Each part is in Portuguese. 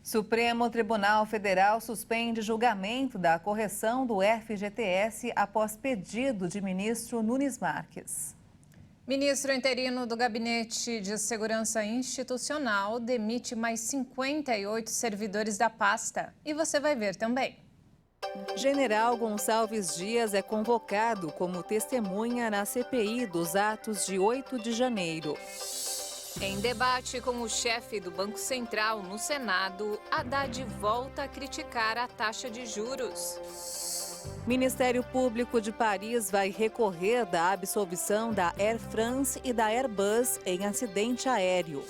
Supremo Tribunal Federal suspende julgamento da correção do FGTS após pedido de ministro Nunes Marques. Ministro interino do Gabinete de Segurança Institucional demite mais 58 servidores da pasta. E você vai ver também. General Gonçalves Dias é convocado como testemunha na CPI dos atos de 8 de janeiro. Em debate com o chefe do Banco Central no Senado, Haddad volta a criticar a taxa de juros. Ministério Público de Paris vai recorrer da absolvição da Air France e da Airbus em acidente aéreo.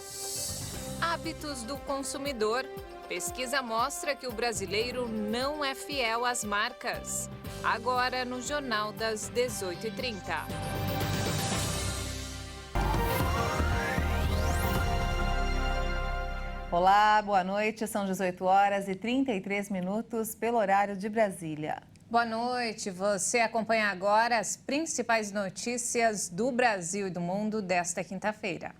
Hábitos do consumidor. Pesquisa mostra que o brasileiro não é fiel às marcas. Agora no Jornal das 18h30. Olá, boa noite. São 18 horas e 33 minutos pelo horário de Brasília. Boa noite. Você acompanha agora as principais notícias do Brasil e do mundo desta quinta-feira.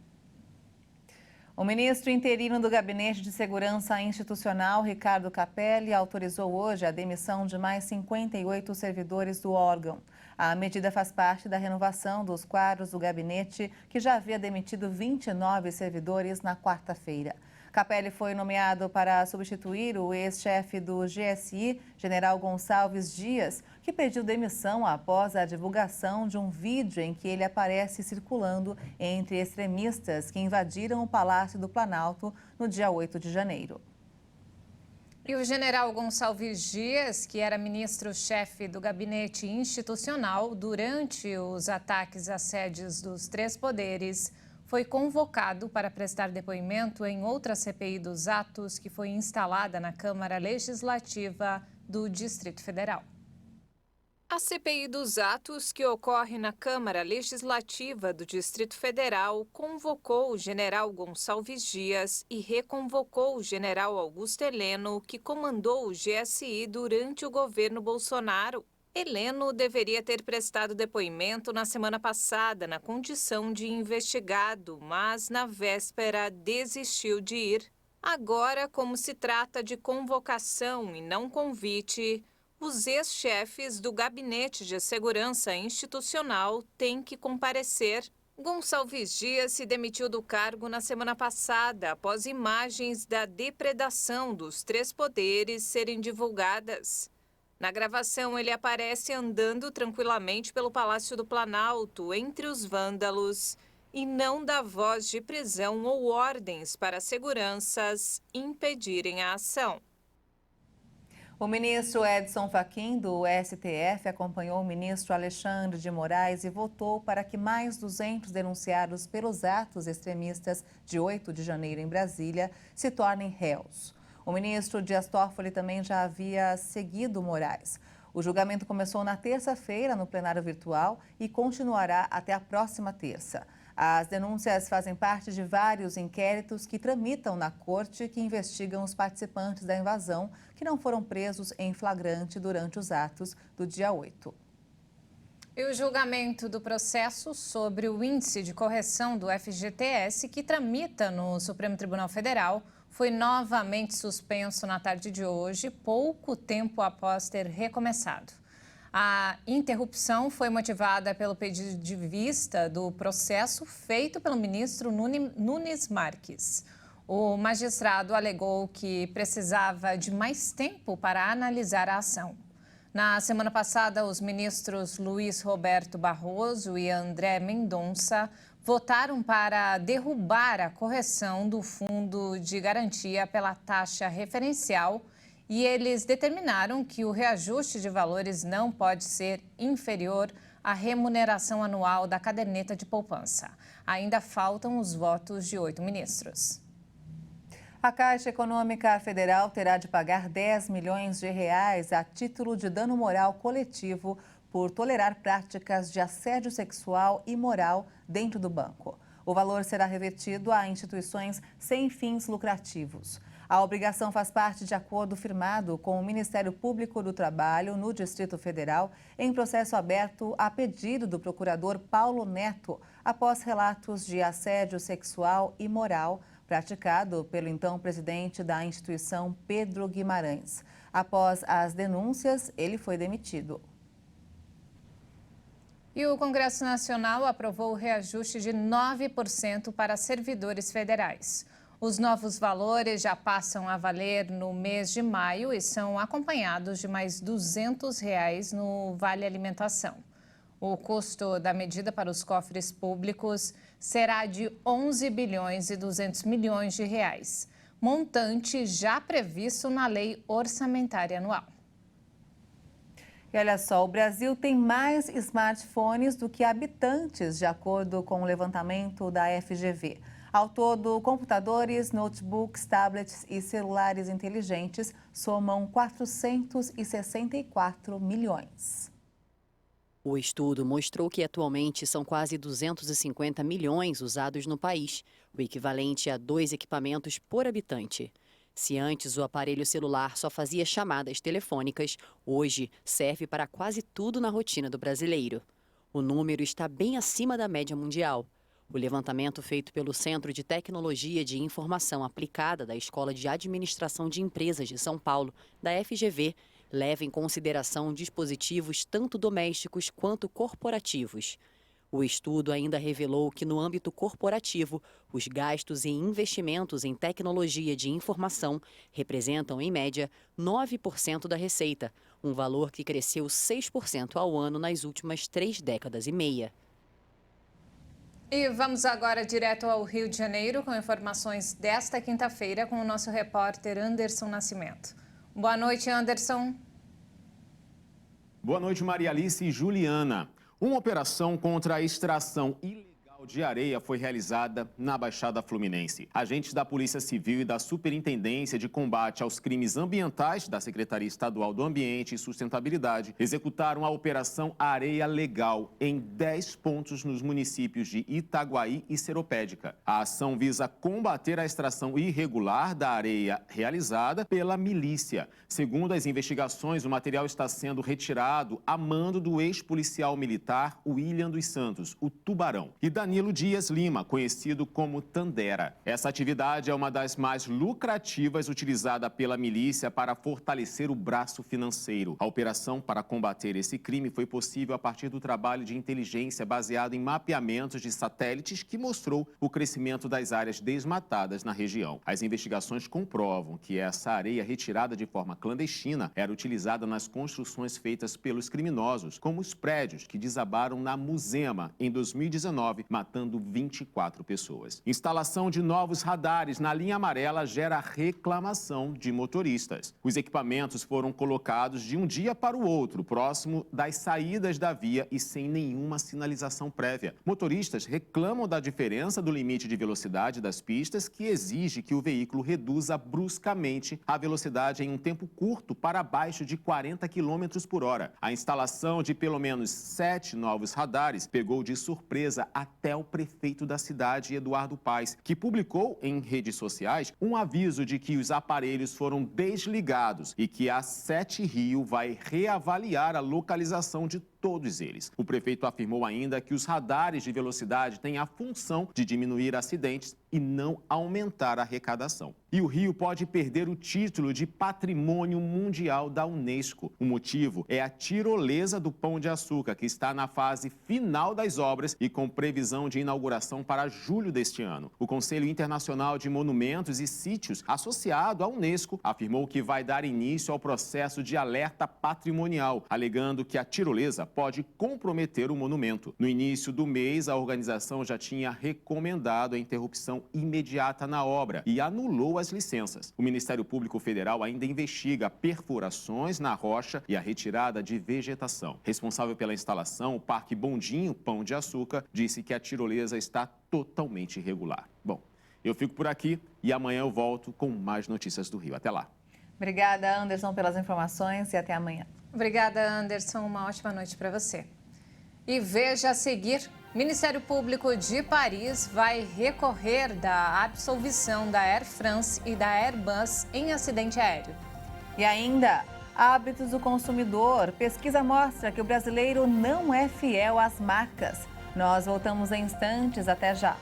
O ministro interino do Gabinete de Segurança Institucional, Ricardo Capelli, autorizou hoje a demissão de mais 58 servidores do órgão. A medida faz parte da renovação dos quadros do gabinete, que já havia demitido 29 servidores na quarta-feira. Capelli foi nomeado para substituir o ex-chefe do GSI, general Gonçalves Dias, que pediu demissão após a divulgação de um vídeo em que ele aparece circulando entre extremistas que invadiram o Palácio do Planalto no dia 8 de janeiro. E o general Gonçalves Dias, que era ministro-chefe do Gabinete Institucional durante os ataques às sedes dos três poderes, foi convocado para prestar depoimento em outra CPI dos atos que foi instalada na Câmara Legislativa do Distrito Federal. A CPI dos atos, que ocorre na Câmara Legislativa do Distrito Federal, convocou o general Gonçalves Dias e reconvocou o general Augusto Heleno, que comandou o GSI durante o governo Bolsonaro. Heleno deveria ter prestado depoimento na semana passada na condição de investigado, mas na véspera desistiu de ir. Agora, como se trata de convocação e não convite, os ex-chefes do Gabinete de Segurança Institucional têm que comparecer. Gonçalves Dias se demitiu do cargo na semana passada, após imagens da depredação dos três poderes serem divulgadas. Na gravação, ele aparece andando tranquilamente pelo Palácio do Planalto, entre os vândalos, e não dá voz de prisão ou ordens para seguranças impedirem a ação. O ministro Edson Fachin, do STF, acompanhou o ministro Alexandre de Moraes e votou para que mais 200 denunciados pelos atos extremistas de 8 de janeiro em Brasília se tornem réus. O ministro Dias Toffoli também já havia seguido Moraes. O julgamento começou na terça-feira no plenário virtual e continuará até a próxima terça. As denúncias fazem parte de vários inquéritos que tramitam na corte que investigam os participantes da invasão que não foram presos em flagrante durante os atos do dia 8. E o julgamento do processo sobre o índice de correção do FGTS, que tramita no Supremo Tribunal Federal, foi novamente suspenso na tarde de hoje, pouco tempo após ter recomeçado. A interrupção foi motivada pelo pedido de vista do processo feito pelo ministro Nunes Marques. O magistrado alegou que precisava de mais tempo para analisar a ação. Na semana passada, os ministros Luiz Roberto Barroso e André Mendonça votaram para derrubar a correção do Fundo de Garantia pela taxa referencial e eles determinaram que o reajuste de valores não pode ser inferior à remuneração anual da caderneta de poupança. Ainda faltam os votos de 8 ministros. A Caixa Econômica Federal terá de pagar 10 milhões de reais a título de dano moral coletivo por tolerar práticas de assédio sexual e moral dentro do banco. O valor será revertido a instituições sem fins lucrativos. A obrigação faz parte de acordo firmado com o Ministério Público do Trabalho no Distrito Federal em processo aberto a pedido do procurador Paulo Neto, após relatos de assédio sexual e moral praticado pelo então presidente da instituição, Pedro Guimarães. Após as denúncias, ele foi demitido. E o Congresso Nacional aprovou o reajuste de 9% para servidores federais. Os novos valores já passam a valer no mês de maio e são acompanhados de mais R$ 200 no Vale Alimentação. O custo da medida para os cofres públicos será de 11 bilhões e 200 milhões de reais, montante já previsto na Lei Orçamentária Anual. E olha só, o Brasil tem mais smartphones do que habitantes, de acordo com o levantamento da FGV. Ao todo, computadores, notebooks, tablets e celulares inteligentes somam 464 milhões. O estudo mostrou que atualmente são quase 250 milhões usados no país, o equivalente a 2 equipamentos por habitante. Se antes o aparelho celular só fazia chamadas telefônicas, hoje serve para quase tudo na rotina do brasileiro. O número está bem acima da média mundial. O levantamento feito pelo Centro de Tecnologia de Informação Aplicada da Escola de Administração de Empresas de São Paulo, da FGV, leva em consideração dispositivos tanto domésticos quanto corporativos. O estudo ainda revelou que, no âmbito corporativo, os gastos e investimentos em tecnologia de informação representam, em média, 9% da receita, um valor que cresceu 6% ao ano nas últimas 3 décadas e meia. E vamos agora direto ao Rio de Janeiro com informações desta quinta-feira com o nosso repórter Anderson Nascimento. Boa noite, Anderson. Boa noite, Maria Alice e Juliana. Uma operação contra a extração ilegal de areia foi realizada na Baixada Fluminense. Agentes da Polícia Civil e da Superintendência de Combate aos Crimes Ambientais da Secretaria Estadual do Ambiente e Sustentabilidade executaram a Operação Areia Legal em 10 pontos nos municípios de Itaguaí e Seropédica. A ação visa combater a extração irregular da areia realizada pela milícia. Segundo as investigações, o material está sendo retirado a mando do ex-policial militar William dos Santos, o Tubarão, e Danilo Dias Lima, conhecido como Tandera. Essa atividade é uma das mais lucrativas utilizada pela milícia para fortalecer o braço financeiro. A operação para combater esse crime foi possível a partir do trabalho de inteligência baseado em mapeamentos de satélites que mostrou o crescimento das áreas desmatadas na região. As investigações comprovam que essa areia retirada de forma clandestina era utilizada nas construções feitas pelos criminosos, como os prédios que desabaram na Muzema em 2019, matando 24 pessoas. Instalação de novos radares na linha amarela gera reclamação de motoristas. Os equipamentos foram colocados de um dia para o outro, próximo das saídas da via e sem nenhuma sinalização prévia. Motoristas reclamam da diferença do limite de velocidade das pistas, que exige que o veículo reduza bruscamente a velocidade em um tempo curto para abaixo de 40 km por hora. A instalação de pelo menos 7 novos radares pegou de surpresa até o prefeito da cidade, Eduardo Paes, que publicou em redes sociais um aviso de que os aparelhos foram desligados e que a Sete Rio vai reavaliar a localização de todos eles. O prefeito afirmou ainda que os radares de velocidade têm a função de diminuir acidentes e não aumentar a arrecadação. E o Rio pode perder o título de Patrimônio Mundial da Unesco. O motivo é a tirolesa do Pão de Açúcar, que está na fase final das obras e com previsão de inauguração para julho deste ano. O Conselho Internacional de Monumentos e Sítios, associado à Unesco, afirmou que vai dar início ao processo de alerta patrimonial, alegando que a tirolesa pode comprometer o monumento. No início do mês, a organização já tinha recomendado a interrupção imediata na obra e anulou as licenças. O Ministério Público Federal ainda investiga perfurações na rocha e a retirada de vegetação. Responsável pela instalação, o Parque Bondinho Pão de Açúcar disse que a tirolesa está totalmente irregular. Bom, eu fico por aqui e amanhã eu volto com mais notícias do Rio. Até lá. Obrigada, Anderson, pelas informações e até amanhã. Obrigada, Anderson. Uma ótima noite para você. E veja a seguir, Ministério Público de Paris vai recorrer da absolvição da Air France e da Airbus em acidente aéreo. E ainda, hábitos do consumidor. Pesquisa mostra que o brasileiro não é fiel às marcas. Nós voltamos em instantes. Até já.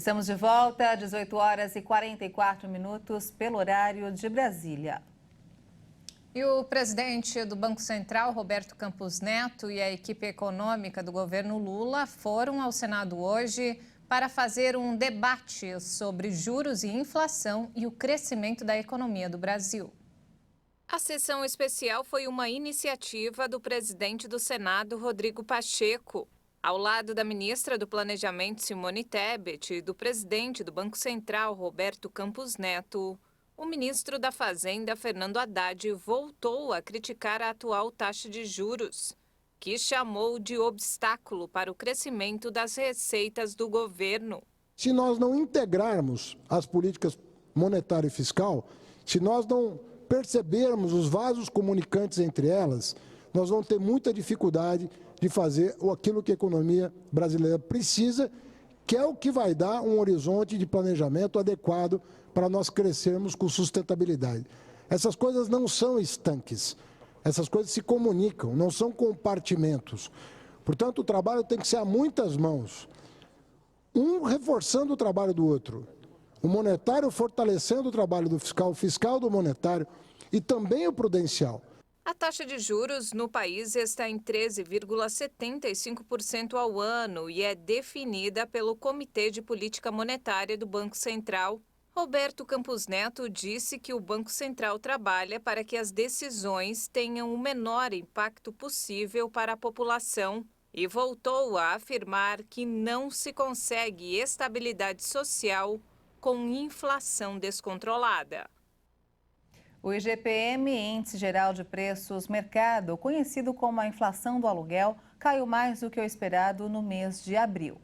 Estamos de volta, 18 horas e 44 minutos, pelo horário de Brasília. E o presidente do Banco Central, Roberto Campos Neto, e a equipe econômica do governo Lula foram ao Senado hoje para fazer um debate sobre juros e inflação e o crescimento da economia do Brasil. A sessão especial foi uma iniciativa do presidente do Senado, Rodrigo Pacheco. Ao lado da ministra do Planejamento, Simone Tebet, e do presidente do Banco Central, Roberto Campos Neto, o ministro da Fazenda, Fernando Haddad, voltou a criticar a atual taxa de juros, que chamou de obstáculo para o crescimento das receitas do governo. Se nós não integrarmos as políticas monetária e fiscal, se nós não percebermos os vasos comunicantes entre elas, nós vamos ter muita dificuldade de fazer aquilo que a economia brasileira precisa, que é o que vai dar um horizonte de planejamento adequado para nós crescermos com sustentabilidade. Essas coisas não são estanques, essas coisas se comunicam, não são compartimentos. Portanto, o trabalho tem que ser a muitas mãos, um reforçando o trabalho do outro, o monetário fortalecendo o trabalho do fiscal, o fiscal do monetário e também o prudencial. A taxa de juros no país está em 13,75% ao ano e é definida pelo Comitê de Política Monetária do Banco Central. Roberto Campos Neto disse que o Banco Central trabalha para que as decisões tenham o menor impacto possível para a população e voltou a afirmar que não se consegue estabilidade social com inflação descontrolada. O IGPM, Índice Geral de Preços Mercado, conhecido como a inflação do aluguel, caiu mais do que o esperado no mês de abril.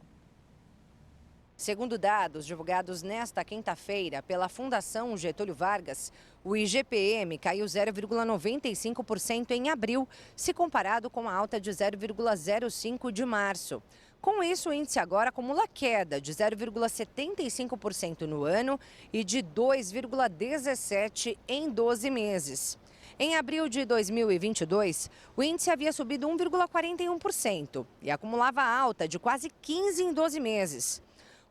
Segundo dados divulgados nesta quinta-feira pela Fundação Getúlio Vargas, o IGPM caiu 0,95% em abril, se comparado com a alta de 0,05% de março. Com isso, o índice agora acumula queda de 0,75% no ano e de 2,17% em 12 meses. Em abril de 2022, o índice havia subido 1,41% e acumulava alta de quase 15% em 12 meses.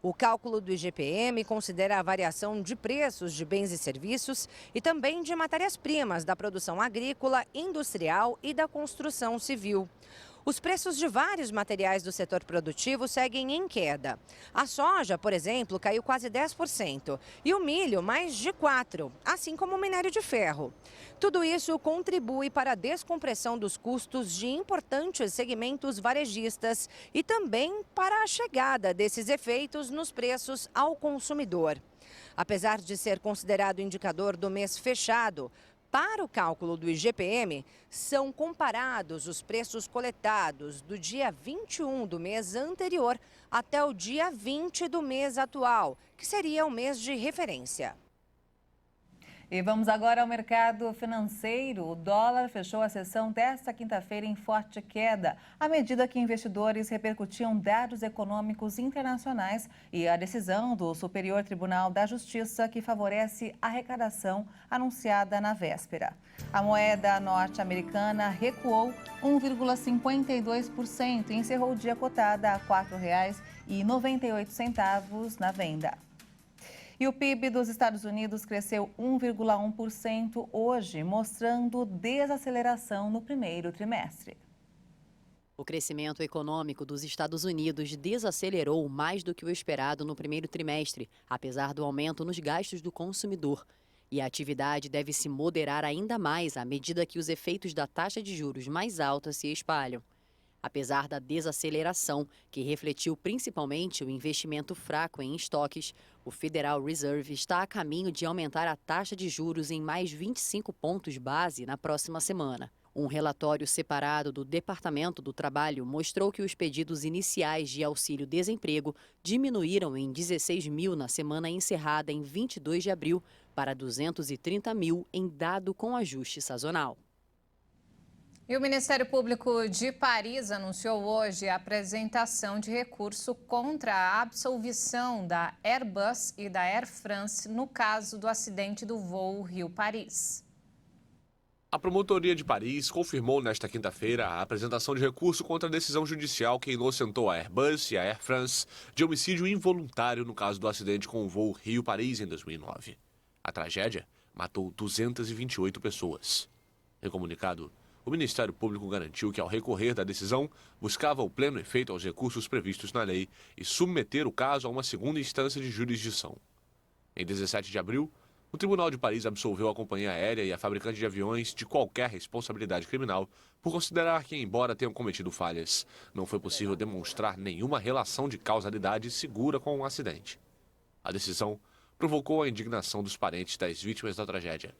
O cálculo do IGPM considera a variação de preços de bens e serviços e também de matérias-primas da produção agrícola, industrial e da construção civil. Os preços de vários materiais do setor produtivo seguem em queda. A soja, por exemplo, caiu quase 10% e o milho mais de 4%, assim como o minério de ferro. Tudo isso contribui para a descompressão dos custos de importantes segmentos varejistas e também para a chegada desses efeitos nos preços ao consumidor. Apesar de ser considerado indicador do mês fechado, para o cálculo do IGPM, são comparados os preços coletados do dia 21 do mês anterior até o dia 20 do mês atual, que seria o mês de referência. E vamos agora ao mercado financeiro. O dólar fechou a sessão desta quinta-feira em forte queda, à medida que investidores repercutiam dados econômicos internacionais e a decisão do Superior Tribunal da Justiça, que favorece a arrecadação anunciada na véspera. A moeda norte-americana recuou 1,52% e encerrou o dia cotada a R$ 4,98 na venda. E o PIB dos Estados Unidos cresceu 1,1% hoje, mostrando desaceleração no primeiro trimestre. O crescimento econômico dos Estados Unidos desacelerou mais do que o esperado no primeiro trimestre, apesar do aumento nos gastos do consumidor. E a atividade deve se moderar ainda mais à medida que os efeitos da taxa de juros mais alta se espalham. Apesar da desaceleração, que refletiu principalmente o investimento fraco em estoques, o Federal Reserve está a caminho de aumentar a taxa de juros em mais 25 pontos base na próxima semana. Um relatório separado do Departamento do Trabalho mostrou que os pedidos iniciais de auxílio-desemprego diminuíram em 16 mil na semana encerrada em 22 de abril para 230 mil em dado com ajuste sazonal. E o Ministério Público de Paris anunciou hoje a apresentação de recurso contra a absolvição da Airbus e da Air France no caso do acidente do voo Rio-Paris. A Promotoria de Paris confirmou nesta quinta-feira a apresentação de recurso contra a decisão judicial que inocentou a Airbus e a Air France de homicídio involuntário no caso do acidente com o voo Rio-Paris em 2009. A tragédia matou 228 pessoas. Em comunicado, o Ministério Público garantiu que, ao recorrer da decisão, buscava o pleno efeito aos recursos previstos na lei e submeter o caso a uma segunda instância de jurisdição. Em 17 de abril, o Tribunal de Paris absolveu a companhia aérea e a fabricante de aviões de qualquer responsabilidade criminal por considerar que, embora tenham cometido falhas, não foi possível demonstrar nenhuma relação de causalidade segura com o acidente. A decisão provocou a indignação dos parentes das vítimas da tragédia.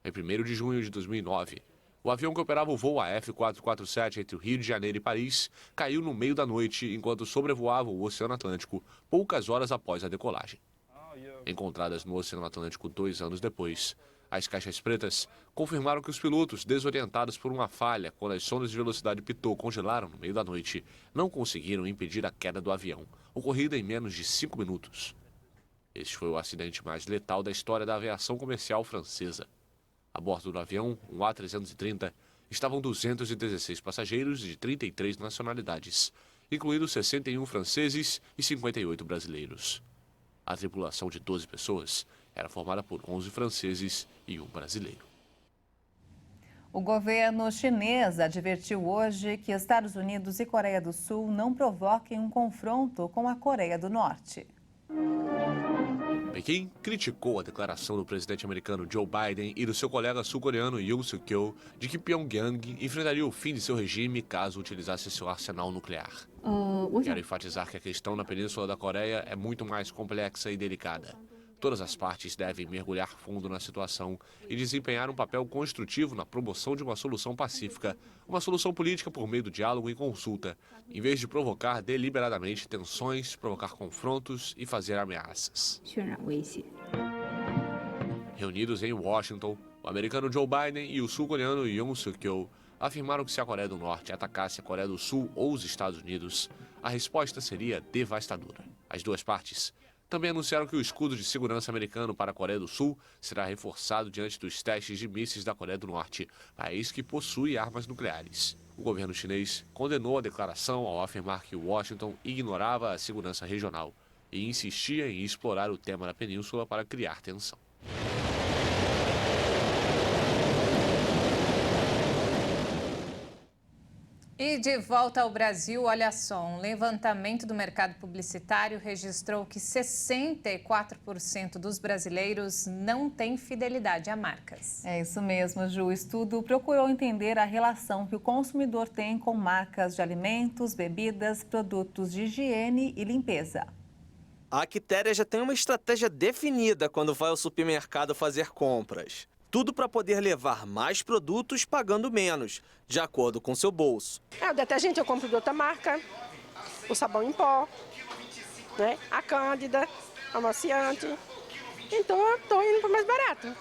Em 1º de junho de 2009, o avião que operava o voo AF447 entre o Rio de Janeiro e Paris caiu no meio da noite enquanto sobrevoava o Oceano Atlântico poucas horas após a decolagem. Encontradas no Oceano Atlântico 2 anos depois, as caixas pretas confirmaram que os pilotos, desorientados por uma falha quando as sondas de velocidade pitot congelaram no meio da noite, não conseguiram impedir a queda do avião, ocorrida em menos de 5 minutos. Este foi o acidente mais letal da história da aviação comercial francesa. A bordo do avião, um A330, estavam 216 passageiros de 33 nacionalidades, incluindo 61 franceses e 58 brasileiros. A tripulação de 12 pessoas era formada por 11 franceses e um brasileiro. O governo chinês advertiu hoje que Estados Unidos e Coreia do Sul não provoquem um confronto com a Coreia do Norte. Pequim criticou a declaração do presidente americano Joe Biden e do seu colega sul-coreano Yoon Suk-yeol de que Pyongyang enfrentaria o fim de seu regime caso utilizasse seu arsenal nuclear. Quero enfatizar que a questão na Península da Coreia é muito mais complexa e delicada. Todas as partes devem mergulhar fundo na situação e desempenhar um papel construtivo na promoção de uma solução pacífica, uma solução política por meio do diálogo e consulta, em vez de provocar deliberadamente tensões, provocar confrontos e fazer ameaças. Reunidos em Washington, o americano Joe Biden e o sul-coreano Yoon Suk-yeol afirmaram que se a Coreia do Norte atacasse a Coreia do Sul ou os Estados Unidos, a resposta seria devastadora. As duas partes também anunciaram que o escudo de segurança americano para a Coreia do Sul será reforçado diante dos testes de mísseis da Coreia do Norte, país que possui armas nucleares. O governo chinês condenou a declaração ao afirmar que Washington ignorava a segurança regional e insistia em explorar o tema da península para criar tensão. E de volta ao Brasil, olha só, um levantamento do mercado publicitário registrou que 64% dos brasileiros não têm fidelidade a marcas. É isso mesmo, Ju. O estudo procurou entender a relação que o consumidor tem com marcas de alimentos, bebidas, produtos de higiene e limpeza. A Quitéria já tem uma estratégia definida quando vai ao supermercado fazer compras. Tudo para poder levar mais produtos pagando menos, de acordo com seu bolso. O detergente eu compro de outra marca, o sabão em pó, né? A Cândida, amaciante. Então eu estou indo para mais barato.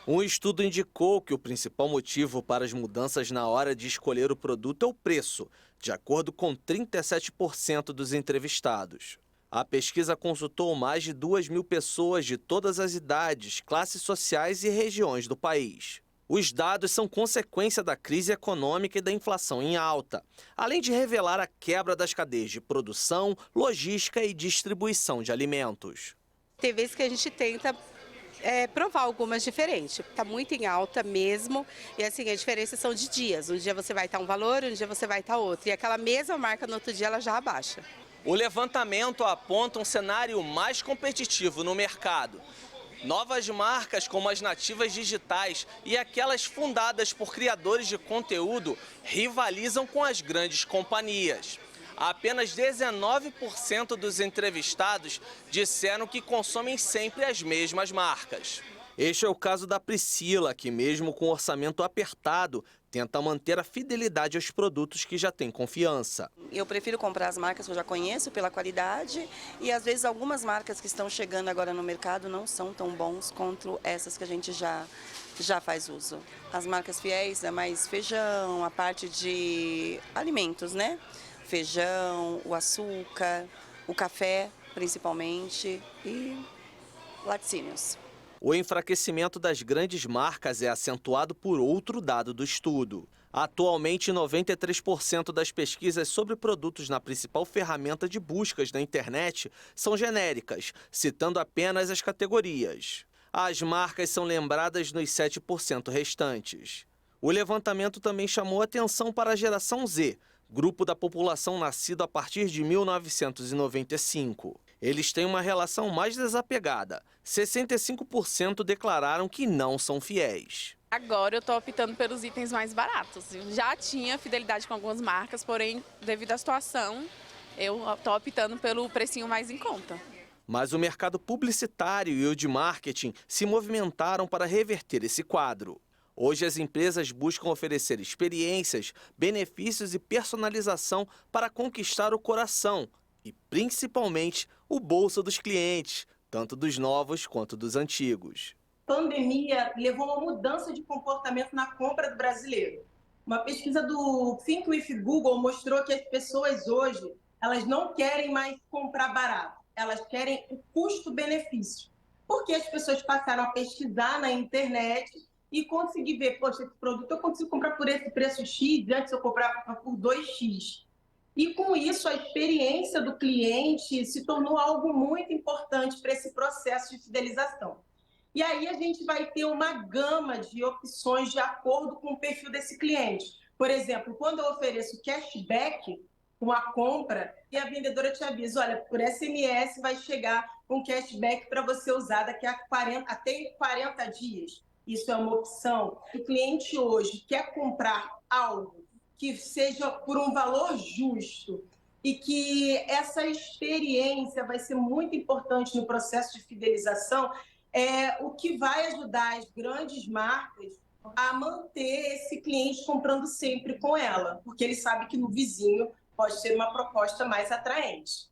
Um estudo indicou que o principal motivo para as mudanças na hora de escolher o produto é o preço, de acordo com 37% dos entrevistados. A pesquisa consultou mais de 2.000 pessoas de todas as idades, classes sociais e regiões do país. Os dados são consequência da crise econômica e da inflação em alta, além de revelar a quebra das cadeias de produção, logística e distribuição de alimentos. Tem vezes que a gente tenta provar algumas diferentes. Está muito em alta mesmo, e assim, as diferenças são de dias. Um dia você vai estar um valor, um dia você vai estar outro. E aquela mesma marca, no outro dia, ela já abaixa. O levantamento aponta um cenário mais competitivo no mercado. Novas marcas como as nativas digitais e aquelas fundadas por criadores de conteúdo rivalizam com as grandes companhias. Apenas 19% dos entrevistados disseram que consomem sempre as mesmas marcas. Este é o caso da Priscila, que mesmo com orçamento apertado, tenta manter a fidelidade aos produtos que já tem confiança. Eu prefiro comprar as marcas que eu já conheço pela qualidade e às vezes algumas marcas que estão chegando agora no mercado não são tão bons quanto essas que a gente já faz uso. As marcas fiéis é mais feijão, a parte de alimentos, né? Feijão, o açúcar, o café principalmente e laticínios. O enfraquecimento das grandes marcas é acentuado por outro dado do estudo. Atualmente, 93% das pesquisas sobre produtos na principal ferramenta de buscas na internet são genéricas, citando apenas as categorias. As marcas são lembradas nos 7% restantes. O levantamento também chamou atenção para a geração Z, grupo da população nascido a partir de 1995. Eles têm uma relação mais desapegada. 65% declararam que não são fiéis. Agora eu estou optando pelos itens mais baratos. Eu já tinha fidelidade com algumas marcas, porém, devido à situação, eu estou optando pelo precinho mais em conta. Mas o mercado publicitário e o de marketing se movimentaram para reverter esse quadro. Hoje as empresas buscam oferecer experiências, benefícios e personalização para conquistar o coração e, principalmente, o bolso dos clientes, tanto dos novos quanto dos antigos. A pandemia levou a uma mudança de comportamento na compra do brasileiro. Uma pesquisa do Think with Google mostrou que as pessoas hoje, elas não querem mais comprar barato, elas querem o custo-benefício. Porque as pessoas passaram a pesquisar na internet e conseguir ver, poxa, esse produto eu consigo comprar por esse preço X, antes eu comprava por 2X. E com isso a experiência do cliente se tornou algo muito importante para esse processo de fidelização. E aí a gente vai ter uma gama de opções de acordo com o perfil desse cliente. Por exemplo, quando eu ofereço cashback com a compra, e a vendedora te avisa, olha, por SMS vai chegar um cashback para você usar daqui a até 40 dias. Isso é uma opção. O cliente hoje quer comprar algo que seja por um valor justo e que essa experiência vai ser muito importante no processo de fidelização, o que vai ajudar as grandes marcas a manter esse cliente comprando sempre com ela, porque ele sabe que no vizinho pode ser uma proposta mais atraente.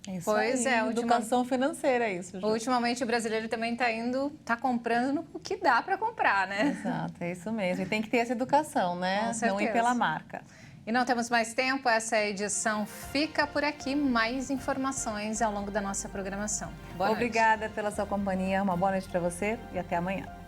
Isso pois aí, é, educação financeira é isso. Ju. Ultimamente o brasileiro também está comprando o que dá para comprar, né? Exato, é isso mesmo. E tem que ter essa educação, né? Não ir pela marca. E não temos mais tempo, essa edição fica por aqui. Mais informações ao longo da nossa programação. Obrigada pela sua companhia, uma boa noite para você e até amanhã.